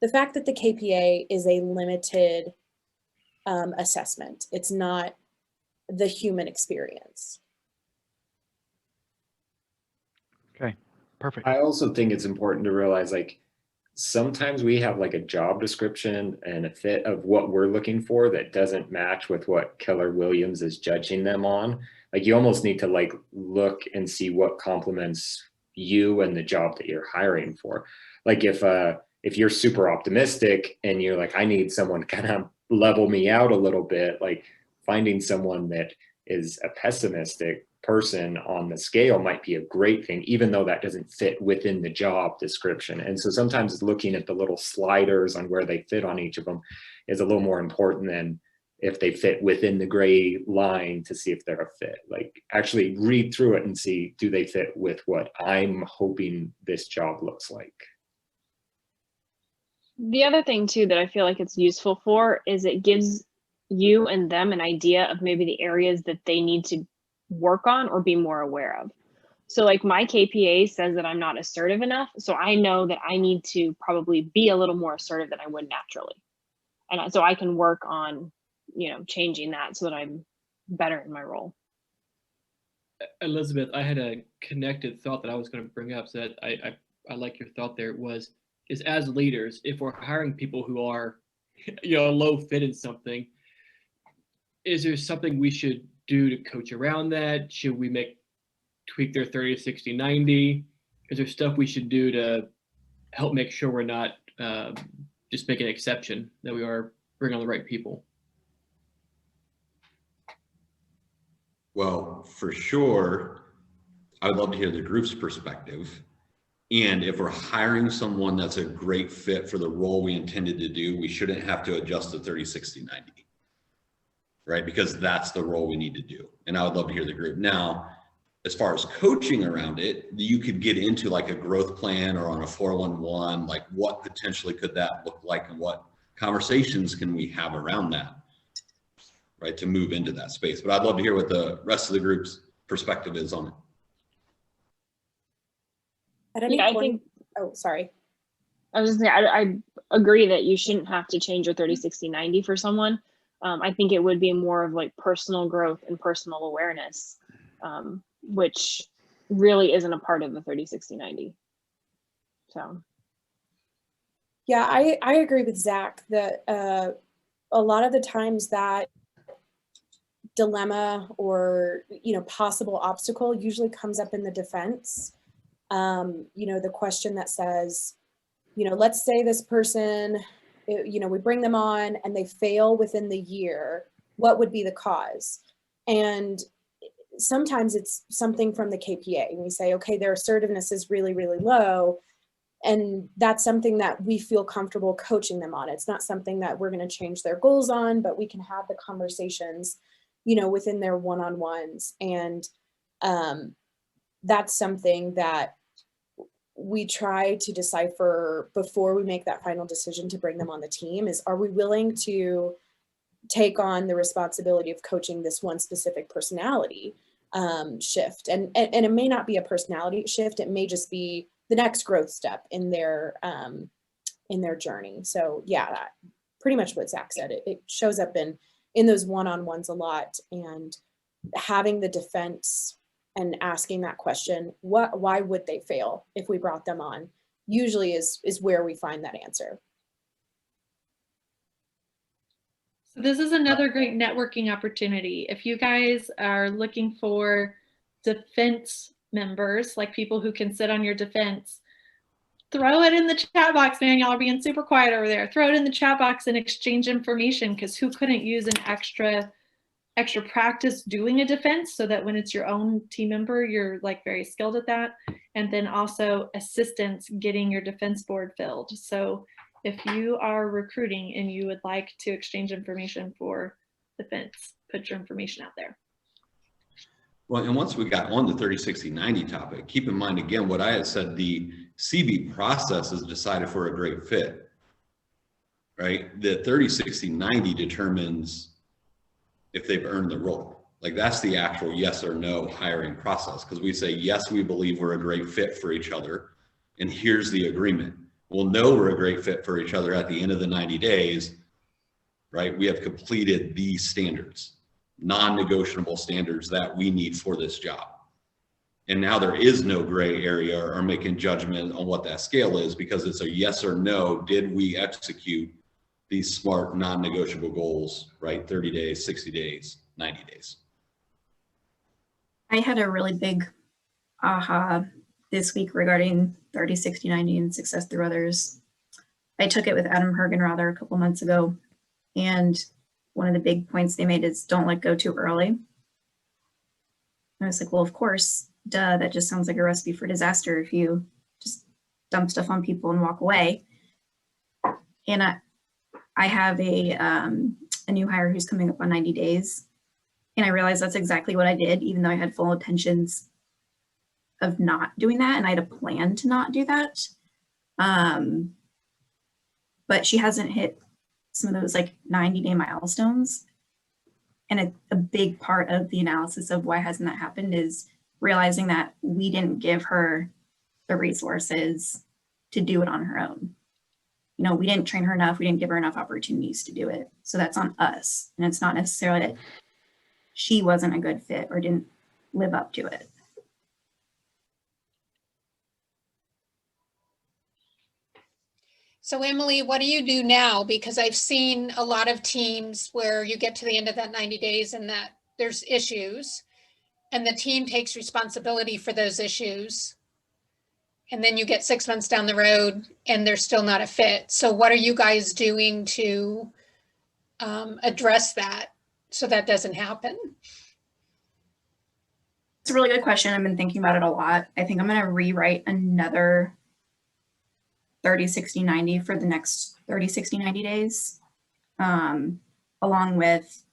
Speaker 8: the fact that the KPA is a limited assessment. It's not the human experience.
Speaker 6: Okay, perfect.
Speaker 11: I also think it's important to realize, like, sometimes we have like a job description and a fit of what we're looking for that doesn't match with what Keller Williams is judging them on. Like you almost need to like look and see what complements you and the job that you're hiring for. Like if you're super optimistic and you're like, I need someone to kind of level me out a little bit, like finding someone that is a pessimistic person on the scale might be a great thing, even though that doesn't fit within the job description. And so sometimes looking at the little sliders on where they fit on each of them is a little more important than if they fit within the gray line to see if they're a fit. Like actually read through it and see, do they fit with what I'm hoping this job looks like?
Speaker 2: The other thing too that I feel like it's useful for is it gives you and them an idea of maybe the areas that they need to work on or be more aware of. So like my KPA says that I'm not assertive enough. So I know that I need to probably be a little more assertive than I would naturally. And so I can work on, you know, changing that so that I'm better in my role.
Speaker 13: Elizabeth, I had a connected thought that I was going to bring up, so that I like your thought there, is as leaders, if we're hiring people who are, you know, low fit in something, is there something we should do to coach around that? Should we tweak their 30, 60, 90? Is there stuff we should do to help make sure we're not just making an exception, that we are bringing on the right people?
Speaker 3: Well, for sure, I would love to hear the group's perspective. And if we're hiring someone that's a great fit for the role we intended to do, we shouldn't have to adjust to 30, 60, 90. Right? Because that's the role we need to do. And I would love to hear the group. Now, as far as coaching around it, you could get into like a growth plan or on a 411, like what potentially could that look like and what conversations can we have around that, right, to move into that space. But I'd love to hear what the rest of the group's perspective is on it.
Speaker 8: At any
Speaker 2: Yeah,
Speaker 8: point, oh, sorry.
Speaker 2: I was just saying, I agree that you shouldn't have to change your 30, 60, 90 for someone. I think it would be more of like personal growth and personal awareness, which really isn't a part of the 30, 60, 90. So.
Speaker 8: Yeah, I agree with Zach that a lot of the times that dilemma or, you know, possible obstacle usually comes up in the defense. You know, the question that says, you know, let's say this person, you know, we bring them on and they fail within the year, what would be the cause? And sometimes it's something from the KPA. And we say, okay, their assertiveness is really, really low. And that's something that we feel comfortable coaching them on. It's not something that we're going to change their goals on, but we can have the conversations, you know, within their one-on-ones. And that's something that we try to decipher before we make that final decision to bring them on the team is, are we willing to take on the responsibility of coaching this one specific personality shift? And it may not be a personality shift. It may just be the next growth step in their journey. So yeah, pretty much what Zach said. It shows up in those one-on-ones a lot, and having the defense and asking that question, why would they fail if we brought them on, usually is where we find that answer.
Speaker 9: So this is another great networking opportunity. If you guys are looking for defense members, like people who can sit on your defense, throw it in the chat box, man. Y'all are being super quiet over there. Throw it in the chat box and exchange information, because who couldn't use an extra practice doing a defense, so that when it's your own team member, you're like very skilled at that. And then also assistance getting your defense board filled. So if you are recruiting and you would like to exchange information for the fence, put your information out there.
Speaker 3: Well, and once we got on the 30, 60, 90 topic, keep in mind again, what I had said, the CV process is decided for a great fit, right? The 30, 60, 90 determines if they've earned the role. Like that's the actual yes or no hiring process. Because we say, yes, we believe we're a great fit for each other. And here's the agreement. We'll know we're a great fit for each other at the end of the 90 days, right? We have completed these standards, non-negotiable standards that we need for this job. And now there is no gray area or making judgment on what that scale is, because it's a yes or no. Did we execute these smart non-negotiable goals, right? 30 days, 60 days, 90 days.
Speaker 10: I had a really big aha this week regarding 30, 60, 90 and success through others. I took it with Adam Hergenrother a couple months ago, and one of the big points they made is don't let go too early. And I was like, well, of course, duh, that just sounds like a recipe for disaster if you just dump stuff on people and walk away. And I have a new hire who's coming up on 90 days. And I realized that's exactly what I did, even though I had full intentions of not doing that. And I had a plan to not do that. But she hasn't hit some of those like 90-day milestones. And a big part of the analysis of why hasn't that happened is realizing that we didn't give her the resources to do it on her own. You know, we didn't train her enough. We didn't give her enough opportunities to do it. So that's on us. And it's not necessarily that she wasn't a good fit or didn't live up to it.
Speaker 4: So Emily, what do you do now? Because I've seen a lot of teams where you get to the end of that 90 days and that there's issues and the team takes responsibility for those issues. And then you get 6 months down the road and they're still not a fit. So what are you guys doing to address that so that doesn't happen?
Speaker 10: It's a really good question. I've been thinking about it a lot. I think I'm going to rewrite another 30, 60, 90 for the next 30, 60, 90 days, along with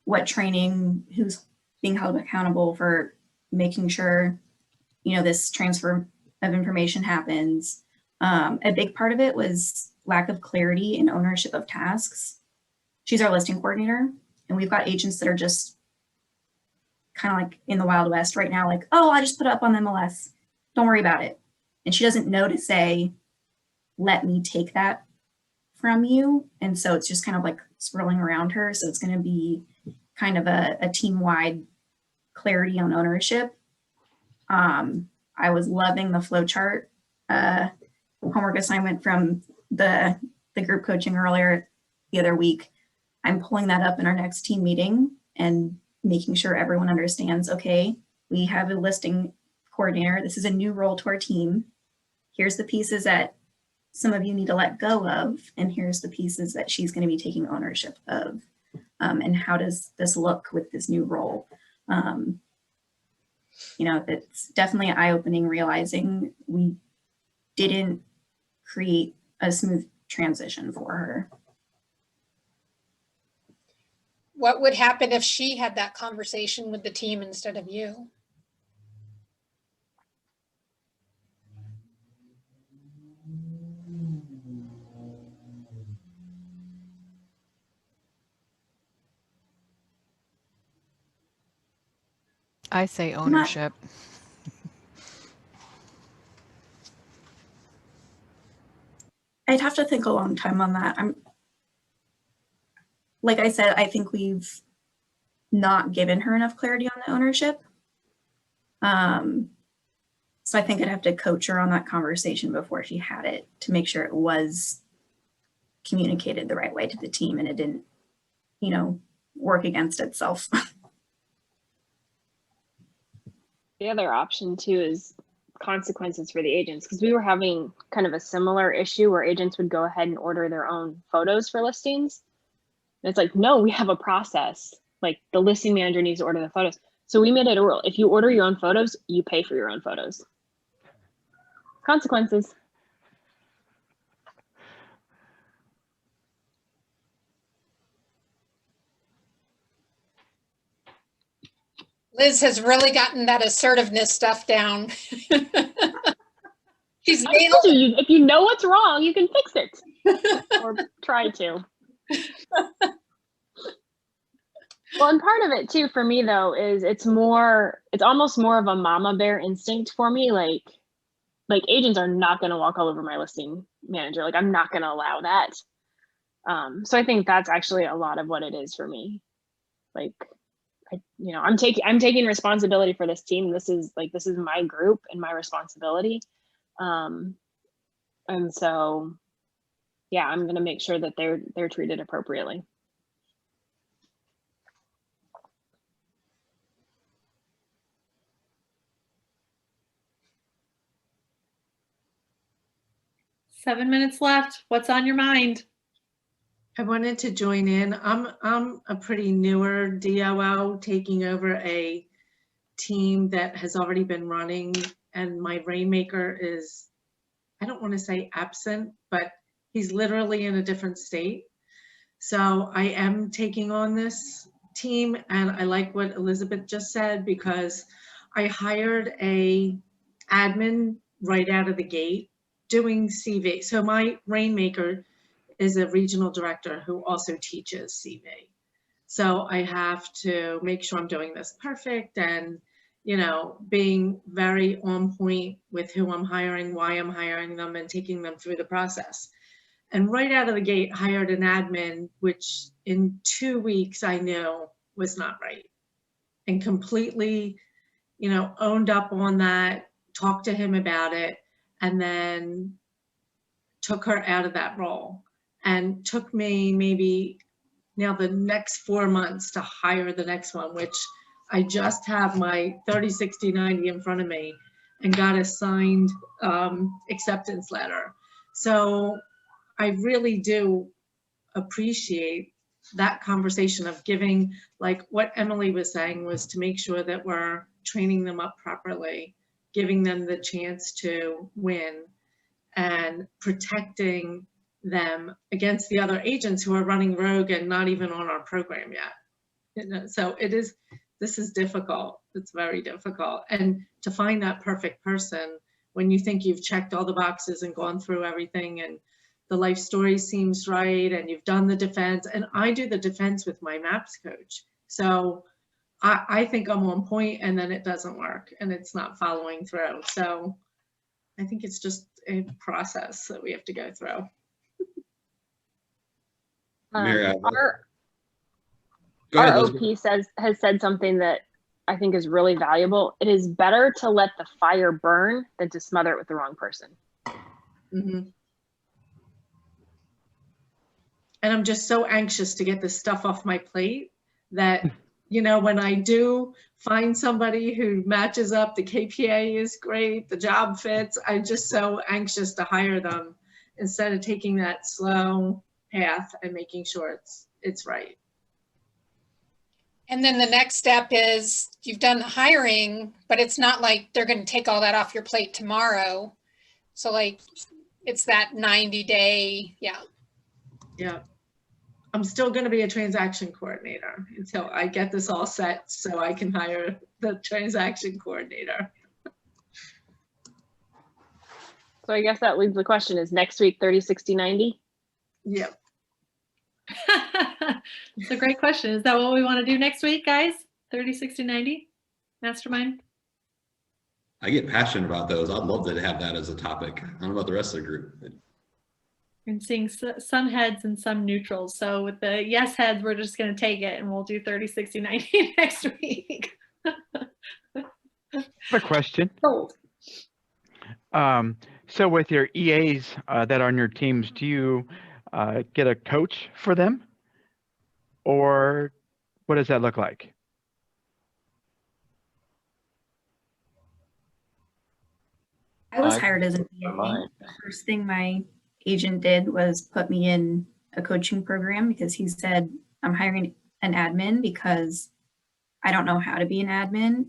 Speaker 10: what training, who's being held accountable for making sure, you know, this transfer of information happens. A big part of it was lack of clarity and ownership of tasks. She's our listing coordinator, and we've got agents that are just kind of like in the Wild West right now, like, oh, I just put it up on the MLS. Don't worry about it. And she doesn't know to say, let me take that from you. And so it's just kind of like swirling around her. So it's going to be kind of a team-wide clarity on ownership. I was loving the flow chart homework assignment from the group coaching earlier the other week. I'm pulling that up in our next team meeting and making sure everyone understands, okay, we have a listing coordinator. This is a new role to our team. Here's the pieces that some of you need to let go of, and here's the pieces that she's going to be taking ownership of. And how does this look with this new role? You know, it's definitely eye-opening realizing we didn't create a smooth transition for her.
Speaker 4: What would happen if she had that conversation with the team instead of you?
Speaker 14: I say ownership.
Speaker 10: I'd have to think a long time on that. Like I said, I think we've not given her enough clarity on the ownership. So I think I'd have to coach her on that conversation before she had it to make sure it was communicated the right way to the team and it didn't, you know, work against itself.
Speaker 2: The other option too is consequences for the agents, because we were having kind of a similar issue where agents would go ahead and order their own photos for listings. And it's like, no, we have a process. Like the listing manager needs to order the photos. So we made it a rule. If you order your own photos, you pay for your own photos. Consequences.
Speaker 4: Liz has really gotten that assertiveness stuff down. She's
Speaker 2: I
Speaker 4: nailed
Speaker 2: told
Speaker 4: it.
Speaker 2: you, if you know what's wrong, you can fix it. Or try to. Well, and part of it too for me though is it's almost more of a mama bear instinct for me. Like agents are not going to walk all over my listing manager. Like I'm not going to allow that. So I think that's actually a lot of what it is for me. Like, I'm taking responsibility for this team. This is my group and my responsibility. And so, yeah, I'm going to make sure that they're treated appropriately.
Speaker 9: Seven minutes left. What's on your mind?
Speaker 15: I wanted to join in. I'm a pretty newer DOO taking over a team that has already been running, and my rainmaker is, I don't want to say absent, but he's literally in a different state. So I am taking on this team, and I like what Elizabeth just said because I hired a admin right out of the gate doing CV. So my rainmaker is a regional director who also teaches CV. So I have to make sure I'm doing this perfect and, being very on point with who I'm hiring, why I'm hiring them, and taking them through the process. And right out of the gate, hired an admin, which in 2 weeks I knew was not right. And completely, owned up on that, talked to him about it, and then took her out of that role. And took me maybe now the next 4 months to hire the next one, which I just have my 30, 60, 90 in front of me and got a signed acceptance letter. So I really do appreciate that conversation of giving, like what Emily was saying, was to make sure that we're training them up properly, giving them the chance to win, and protecting them against the other agents who are running rogue and not even on our program yet. So this is difficult. It's very difficult. And to find that perfect person when you think you've checked all the boxes and gone through everything and the life story seems right and you've done the defense, and I do the defense with my MAPS coach. So I think I'm on point and then it doesn't work and it's not following through. So I think it's just a process that we have to go through.
Speaker 2: Our OP has said something that I think is really valuable. It is better to let the fire burn than to smother it with the wrong person.
Speaker 15: Mm-hmm. And I'm just so anxious to get this stuff off my plate that, when I do find somebody who matches up, the KPA is great, the job fits, I'm just so anxious to hire them instead of taking that slow path and making sure it's right.
Speaker 4: And then the next step is you've done the hiring, but it's not like they're going to take all that off your plate tomorrow. So like it's that 90-day, yeah.
Speaker 15: Yeah. I'm still going to be a transaction coordinator until I get this all set so I can hire the transaction coordinator.
Speaker 2: So I guess that leaves the question, is next week 30, 60, 90?
Speaker 15: Yep.
Speaker 9: It's a great question. Is that what we want to do next week, guys? 30, 60, 90 mastermind?
Speaker 3: I get passionate about those. I'd love to have that as a topic. I don't know about the rest of the group.
Speaker 9: I'm seeing some heads and some neutrals. So with the yes heads, we're just going to take it and we'll do 30, 60, 90 next week.
Speaker 6: I have a question.
Speaker 9: Sold.
Speaker 6: So with your EAs that are on your teams, do you get a coach for them? Or what does that look like?
Speaker 10: I was hired as an EA. The first thing my agent did was put me in a coaching program because he said, I'm hiring an admin because I don't know how to be an admin.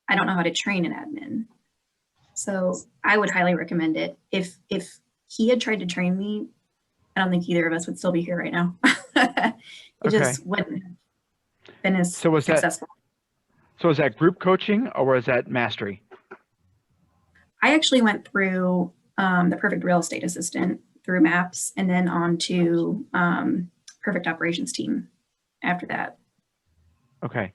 Speaker 10: I don't know how to train an admin. So I would highly recommend it. If he had tried to train me, I don't think either of us would still be here right now. It just wouldn't have been as successful.
Speaker 6: So is that group coaching or is that mastery?
Speaker 10: I actually went through the Perfect Real Estate Assistant through MAPS and then on to Perfect Operations Team after that.
Speaker 6: Okay.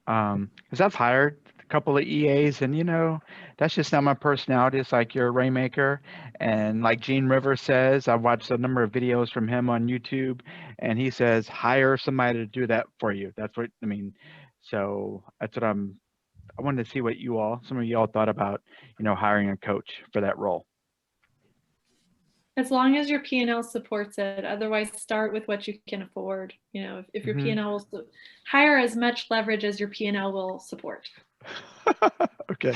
Speaker 6: Because I've hired a couple of EAs and, you know, that's just not my personality. It's like you're a rainmaker. And like Gene Rivers says, I've watched a number of videos from him on YouTube and he says, hire somebody to do that for you. That's what, I mean, so that's what I wanted to see what some of you all thought about, you know, hiring a coach for that role.
Speaker 9: As long as your P&L supports it, otherwise start with what you can afford. You know, if your P&L will hire as much leverage as your P&L will support.
Speaker 6: Okay.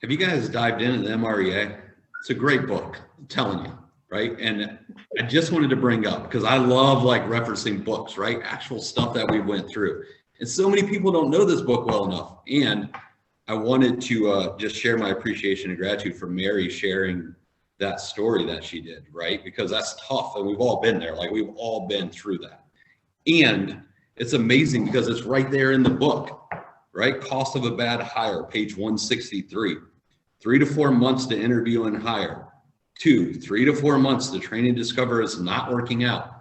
Speaker 3: Have you guys dived into the MREA? It's a great book, I'm telling you, right? And I just wanted to bring up, because I love like referencing books, right? Actual stuff that we went through. And so many people don't know this book well enough. And I wanted to just share my appreciation and gratitude for Mary sharing that story that she did, right? Because that's tough and we've all been there. Like we've all been through that. And it's amazing because it's right there in the book, right? Cost of a bad hire, page 163. 3 to 4 months to interview and hire. 2, 3 to 4 months to train and discover it's not working out.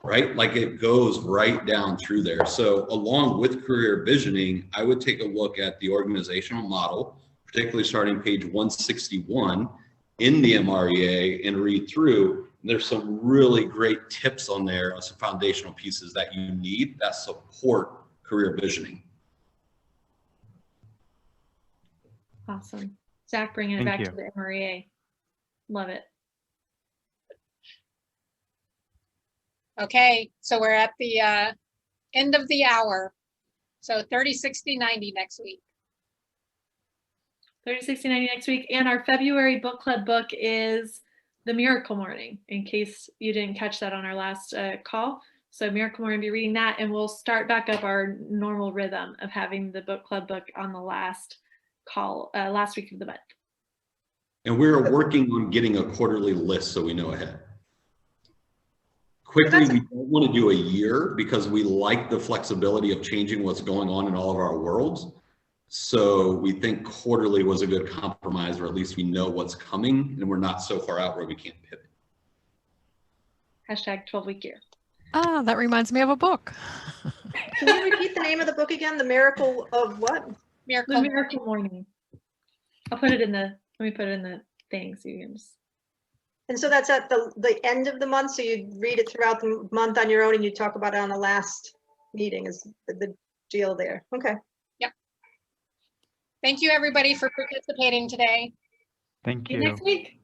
Speaker 3: Right? Like it goes right down through there. So along with career visioning, I would take a look at the organizational model, particularly starting page 161 in the MREA and read through. There's some really great tips on there, some foundational pieces that you need that support career visioning.
Speaker 9: Awesome. Zach, bringing it back to the MREA. Love it.
Speaker 4: Okay, so we're at the end of the hour. So 30, 60, 90 next week.
Speaker 9: 30, 60, 90 next week. And our February book club book is The Miracle Morning, in case you didn't catch that on our last call. So Miracle Morning, be reading that, and we'll start back up our normal rhythm of having the book club book on the last call, last week of the month.
Speaker 3: And we're working on getting a quarterly list so we know ahead. Quickly, we don't want to do a year because we like the flexibility of changing what's going on in all of our worlds. So we think quarterly was a good compromise, or at least we know what's coming and we're not so far out where we can't pivot.
Speaker 9: Hashtag 12-week year.
Speaker 14: Ah, that reminds me of a book.
Speaker 5: Can you repeat the name of the book again? The Miracle of what?
Speaker 9: The Miracle Morning. I'll put it in the, let me put it in the thing so you can just.
Speaker 5: And so that's at the end of the month, so you read it throughout the month on your own and you talk about it on the last meeting is the deal there. Okay.
Speaker 4: Yep. Thank you everybody for participating today.
Speaker 6: Thank
Speaker 9: See
Speaker 6: you.
Speaker 9: you next week.